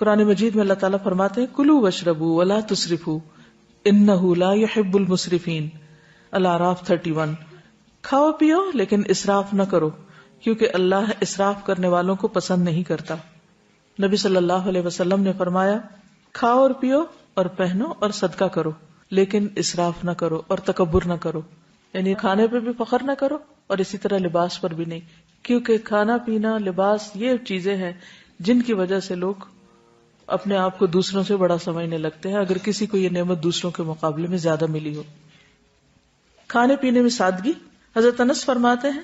قرآن مجید میں اللہ تعالیٰ فرماتے ہیں کلوا واشربوا ولا تسرفوا انہ لا يحب المسرفین، الاعراف 31۔ کھاؤ پیو لیکن اسراف نہ کرو کیونکہ اللہ اسراف کرنے والوں کو پسند نہیں کرتا۔ نبی صلی اللہ علیہ وسلم نے فرمایا کھاؤ اور پیو اور پہنو اور صدقہ کرو لیکن اسراف نہ کرو اور تکبر نہ کرو، یعنی کھانے پہ بھی فخر نہ کرو اور اسی طرح لباس پر بھی نہیں، کیونکہ کھانا پینا لباس یہ چیزیں ہیں جن کی وجہ سے لوگ اپنے آپ کو دوسروں سے بڑا سمجھنے لگتے ہیں اگر کسی کو یہ نعمت دوسروں کے مقابلے میں زیادہ ملی ہو۔ کھانے پینے میں سادگی۔ حضرت انس فرماتے ہیں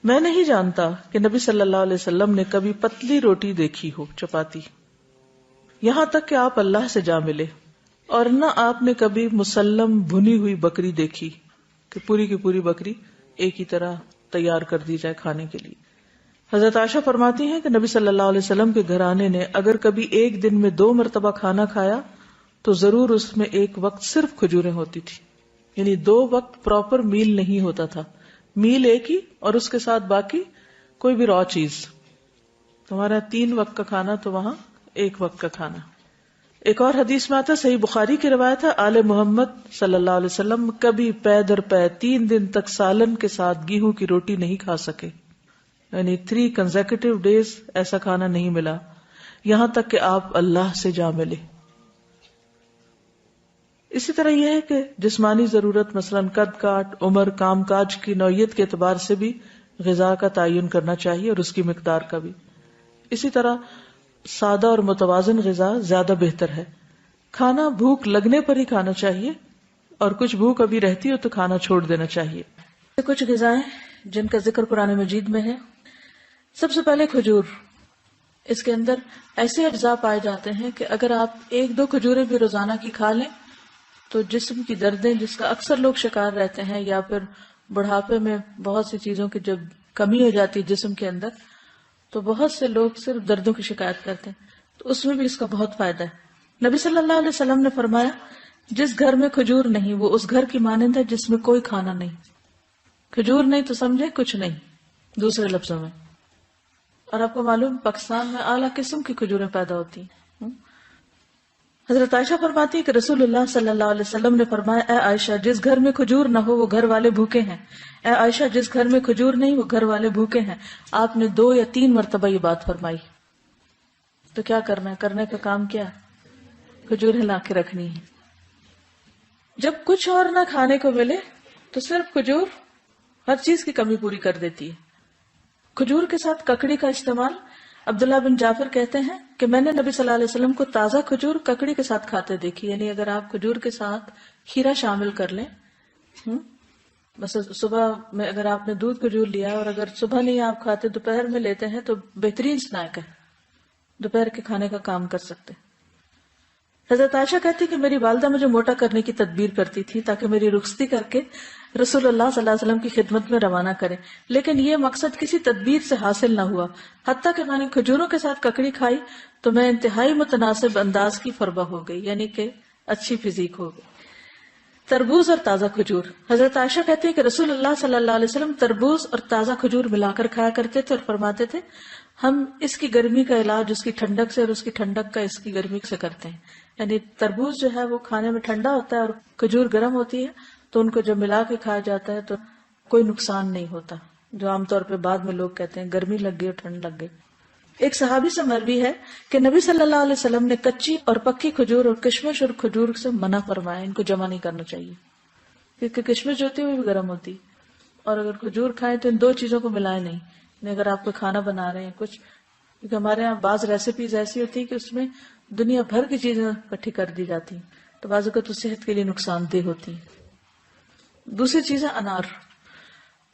میں نہیں جانتا کہ نبی صلی اللہ علیہ وسلم نے کبھی پتلی روٹی دیکھی ہو، چپاتی، یہاں تک کہ آپ اللہ سے جا ملے، اور نہ آپ نے کبھی مسلم بھنی ہوئی بکری دیکھی کہ پوری کی پوری بکری ایک ہی طرح تیار کر دی جائے کھانے کے لیے۔ حضرت عائشہ فرماتی ہیں کہ نبی صلی اللہ علیہ وسلم کے گھرانے نے اگر کبھی ایک دن میں 2 مرتبہ کھانا کھایا تو ضرور اس میں ایک وقت صرف کھجوریں ہوتی تھی، یعنی 2 وقت پراپر میل نہیں ہوتا تھا، میل ایک ہی اور اس کے ساتھ باقی کوئی بھی را چیز۔ تمہارا 3 وقت کا کھانا تو وہاں 1 وقت کا کھانا۔ ایک اور حدیث میں آتا ہے، صحیح بخاری کی روایت ہے، آل محمد صلی اللہ علیہ وسلم کبھی پے در پے 3 دن تک سالن کے ساتھ گیہوں کی روٹی نہیں کھا سکے، یعنی 3 کنزیکٹیو ڈیز ایسا کھانا نہیں ملا یہاں تک کہ آپ اللہ سے جا ملے۔ اسی طرح یہ ہے کہ جسمانی ضرورت مثلا قد کاٹ، عمر، کام کاج کی نوعیت کے اعتبار سے بھی غذا کا تعین کرنا چاہیے اور اس کی مقدار کا بھی۔ اسی طرح سادہ اور متوازن غذا زیادہ بہتر ہے۔ کھانا بھوک لگنے پر ہی کھانا چاہیے اور کچھ بھوک ابھی رہتی ہو تو کھانا چھوڑ دینا چاہیے۔ کچھ غذائیں جن کا ذکر قرآن مجید میں ہے، سب سے پہلے کھجور۔ اس کے اندر ایسے اجزاء پائے جاتے ہیں کہ اگر آپ 1-2 کھجوریں بھی روزانہ کی کھا لیں تو جسم کی دردیں جس کا اکثر لوگ شکار رہتے ہیں، یا پھر بڑھاپے میں بہت سی چیزوں کی جب کمی ہو جاتی ہے جسم کے اندر تو بہت سے لوگ صرف دردوں کی شکایت کرتے ہیں، تو اس میں بھی اس کا بہت فائدہ ہے۔ نبی صلی اللہ علیہ وسلم نے فرمایا جس گھر میں کھجور نہیں وہ اس گھر کی مانند ہے جس میں کوئی کھانا نہیں۔ کھجور نہیں تو سمجھے کچھ نہیں دوسرے لفظوں میں۔ اور آپ کو معلوم پاکستان میں اعلیٰ قسم کی کھجوریں پیدا ہوتی ہیں۔ حضرت عائشہ فرماتی ہے کہ رسول اللہ صلی اللہ علیہ وسلم نے فرمایا اے عائشہ جس گھر میں کھجور نہ ہو وہ گھر والے بھوکے ہیں، اے عائشہ جس گھر میں کھجور نہیں وہ گھر والے بھوکے ہیں۔ آپ نے 2 یا 3 مرتبہ یہ بات فرمائی۔ تو کیا کرنا ہے؟ کرنے کا کام کیا؟ کھجوریں لا کے رکھنی ہے۔ جب کچھ اور نہ کھانے کو ملے تو صرف کھجور ہر چیز کی کمی پوری کر دیتی ہے۔ کھجور کے ساتھ ککڑی کا استعمال، عبداللہ بن جعفر کہتے ہیں کہ میں نے نبی صلی اللہ علیہ وسلم کو تازہ کھجور ککڑی کے ساتھ کھاتے دیکھی، یعنی اگر آپ کھجور کے ساتھ کھیرا شامل کر لیں، بس صبح میں اگر آپ نے دودھ کھجور لیا اور اگر صبح نہیں آپ کھاتے دوپہر میں لیتے ہیں تو بہترین سنیک ہے، دوپہر کے کھانے کا کام کر سکتے۔ حضرت عائشہ کہتی کہ میری والدہ مجھے موٹا کرنے کی تدبیر کرتی تھی تاکہ میری رخصتی کر کے رسول اللہ صلی اللہ علیہ وسلم کی خدمت میں روانہ کرے، لیکن یہ مقصد کسی تدبیر سے حاصل نہ ہوا۔ حتیٰ کہ میں نے کھجوروں کے ساتھ ککڑی کھائی تو میں انتہائی متناسب انداز کی فربہ ہو گئی، یعنی کہ اچھی فزیک ہو گئی۔ تربوز اور تازہ کھجور، حضرت عائشہ کہتے ہیں کہ رسول اللہ صلی اللہ علیہ وسلم تربوز اور تازہ کھجور ملا کر کھایا کرتے تھے اور فرماتے تھے ہم اس کی گرمی کا علاج اس کی ٹھنڈک سے اور اس کی ٹھنڈک کا اس کی گرمی سے کرتے ہیں، یعنی تربوز جو ہے وہ کھانے میں ٹھنڈا ہوتا ہے اور کھجور گرم ہوتی ہے تو ان کو جب ملا کے کھایا جاتا ہے تو کوئی نقصان نہیں ہوتا، جو عام طور پہ بعد میں لوگ کہتے ہیں گرمی لگ گئی اور ٹھنڈ لگ گئی۔ ایک صحابی سے مروی ہے کہ نبی صلی اللہ علیہ وسلم نے کچی اور پکی کھجور اور کشمش اور کھجور سے منع فرمایا، ان کو جمع نہیں کرنا چاہیے کیونکہ کشمش جو ہوتی ہے وہ بھی گرم ہوتی، اور اگر کھجور کھائیں تو ان 2 چیزوں کو ملائے نہیں، یعنی اگر آپ کو کھانا بنا رہے ہیں کچھ، کیونکہ ہمارے یہاں بعض ریسیپیز ایسی ہوتی ہے کہ اس میں دنیا بھر کی چیزیں اکٹھی کر دی جاتی ہیں تو بعض اوقات تو صحت کے لیے نقصان دہ ہوتی ہیں۔ دوسری چیز ہے انار۔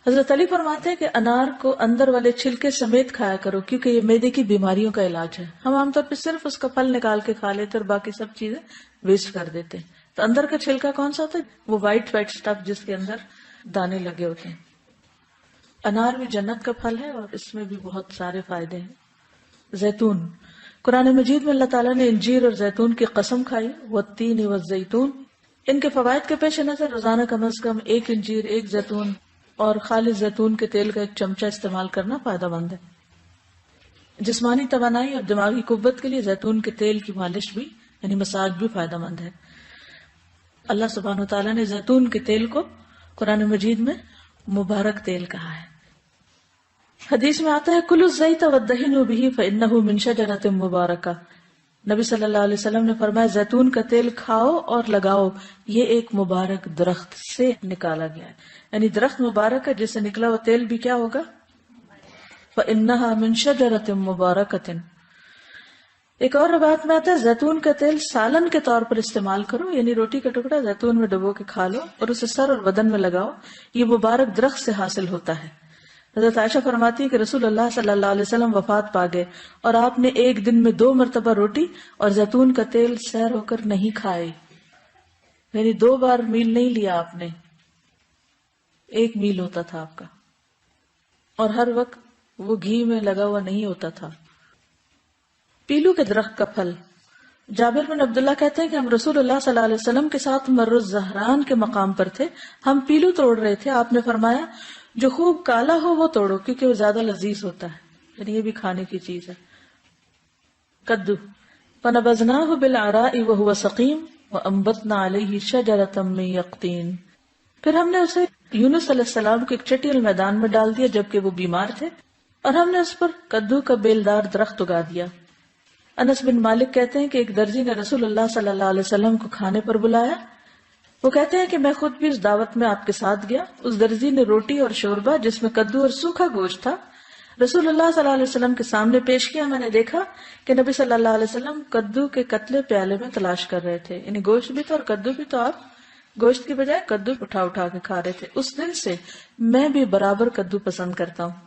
حضرت علی فرماتے ہیں کہ انار کو اندر والے چھلکے سمیت کھایا کرو کیونکہ یہ معدے کی بیماریوں کا علاج ہے۔ ہم عام طور پہ صرف اس کا پھل نکال کے کھا لیتے اور باقی سب چیزیں ویسٹ کر دیتے ہیں، تو اندر کا چھلکا کون سا ہوتا ہے؟ وہ وائٹ اسٹف جس کے اندر دانے لگے ہوتے ہیں۔ انار بھی جنت کا پھل ہے اور اس میں بھی بہت سارے فائدے ہیں۔ زیتون، قرآن مجید میں اللہ تعالیٰ نے انجیر اور زیتون کی قسم کھائی، والتین والزیتون۔ ان کے فوائد کے پیش نظر روزانہ کم از کم 1 انجیر، 1 زیتون اور خالص زیتون کے تیل کا 1 چمچہ استعمال کرنا فائدہ مند ہے۔ جسمانی توانائی اور دماغی قوت کے لیے زیتون کے تیل کی مالش بھی یعنی مساج بھی فائدہ مند ہے. اللہ سبحانہ وتعالیٰ نے زیتون کے تیل کو قرآن مجید میں مبارک تیل کہا ہے. حدیث میں آتا ہے کلوا الزیت وادہنوا بہ فانہ من شجرۃ مبارکہ. نبی صلی اللہ علیہ وسلم نے فرمایا زیتون کا تیل کھاؤ اور لگاؤ، یہ ایک مبارک درخت سے نکالا گیا ہے، یعنی درخت مبارک ہے جس سے نکلا وہ تیل بھی کیا ہوگا؟ فإنها من شجرۃ مبارکۃ. ایک اور روایت میں آتا ہے زیتون کا تیل سالن کے طور پر استعمال کرو، یعنی روٹی کا ٹکڑا زیتون میں ڈبو کے کھا لو اور اسے سر اور بدن میں لگاؤ، یہ مبارک درخت سے حاصل ہوتا ہے. حضرت عائشہ فرماتی ہے کہ رسول اللہ صلی اللہ علیہ وسلم وفات پا گئے اور آپ نے ایک دن میں 2 مرتبہ روٹی اور زیتون کا تیل سیر ہو کر نہیں کھائے، یعنی 2 بار میل نہیں لیا آپ نے، 1 میل ہوتا تھا آپ کا، اور ہر وقت وہ گھی میں لگا ہوا نہیں ہوتا تھا. پیلو کے درخت کا پھل. جابر بن عبداللہ کہتے ہیں کہ ہم رسول اللہ صلی اللہ علیہ وسلم کے ساتھ مر الزہران کے مقام پر تھے، ہم پیلو توڑ رہے تھے، آپ نے فرمایا جو خوب کالا ہو وہ توڑو کیونکہ وہ زیادہ لذیذ ہوتا ہے، یعنی یہ بھی کھانے کی چیز ہے. کدو. فنبذناہ بالعراء وهو سقیم وانبتنا علیہ شجرۃ من یقطین. پھر ہم نے اسے یونس علیہ السلام کو ایک چٹیل میدان میں ڈال دیا جبکہ وہ بیمار تھے، اور ہم نے اس پر کدو کا بیلدار درخت اگا دیا. انس بن مالک کہتے ہیں کہ ایک درزی نے رسول اللہ صلی اللہ علیہ وسلم کو کھانے پر بلایا. وہ کہتے ہیں کہ میں خود بھی اس دعوت میں آپ کے ساتھ گیا. اس درزی نے روٹی اور شوربہ جس میں کدو اور سوکھا گوشت تھا رسول اللہ صلی اللہ علیہ وسلم کے سامنے پیش کیا. میں نے دیکھا کہ نبی صلی اللہ علیہ وسلم کدو کے قطلے پیالے میں تلاش کر رہے تھے، یعنی گوشت بھی تھا اور کدو بھی، تو آپ گوشت کی بجائے کدو اٹھا اٹھا کے کھا رہے تھے. اس دن سے میں بھی برابر کدو پسند کرتا ہوں.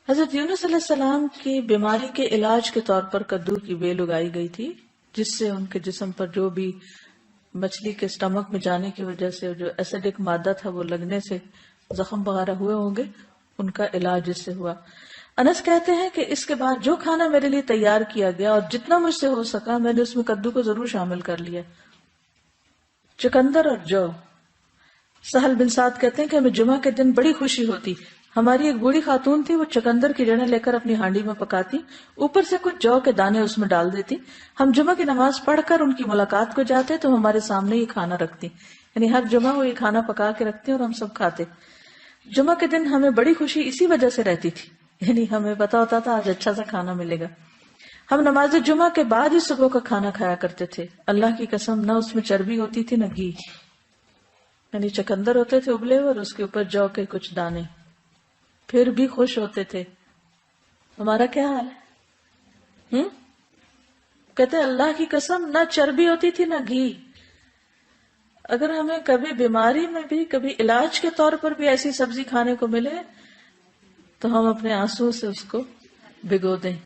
حضرت یونس علیہ السلام کی بیماری کے علاج کے طور پر کدو کی بیل اگائی گئی تھی، جس سے ان کے جسم پر جو بھی مچھلی کے اسٹمک میں جانے کی وجہ سے جو ایسیڈک مادہ تھا وہ لگنے سے زخم وغیرہ ہوئے ہوں گے، ان کا علاج اس سے ہوا. انس کہتے ہیں کہ اس کے بعد جو کھانا میرے لیے تیار کیا گیا اور جتنا مجھ سے ہو سکا میں نے اس میں کدو کو ضرور شامل کر لیا. چقندر اور جو. سہل بن سعد کہتے ہیں کہ ہمیں جمعہ کے دن بڑی خوشی ہوتی. ہماری ایک بوڑھی خاتون تھی، وہ چقندر کی جڑیں لے کر اپنی ہانڈی میں پکاتی، اوپر سے کچھ جو کے دانے اس میں ڈال دیتی. ہم جمعہ کی نماز پڑھ کر ان کی ملاقات کو جاتے تو ہمارے سامنے یہ کھانا رکھتی، یعنی ہر جمعہ وہ یہ کھانا پکا کے رکھتی اور ہم سب کھاتے. جمعہ کے دن ہمیں بڑی خوشی اسی وجہ سے رہتی تھی، یعنی ہمیں پتا ہوتا تھا آج اچھا سا کھانا ملے گا. ہم نماز جمعہ کے بعد ہی صبح کا کھانا کھایا کرتے تھے. اللہ کی قسم نہ اس میں چربی ہوتی تھی نہ گھی، یعنی چقندر ہوتے تھے ابلے اور اس کے اوپر جو کے کچھ دانے، پھر بھی خوش ہوتے تھے. ہمارا کیا حال ہے؟ کہتے اللہ کی قسم نہ چربی ہوتی تھی نہ گھی. اگر ہمیں کبھی بیماری میں بھی کبھی علاج کے طور پر بھی ایسی سبزی کھانے کو ملے تو ہم اپنے آنسو سے اس کو بھگو دیں.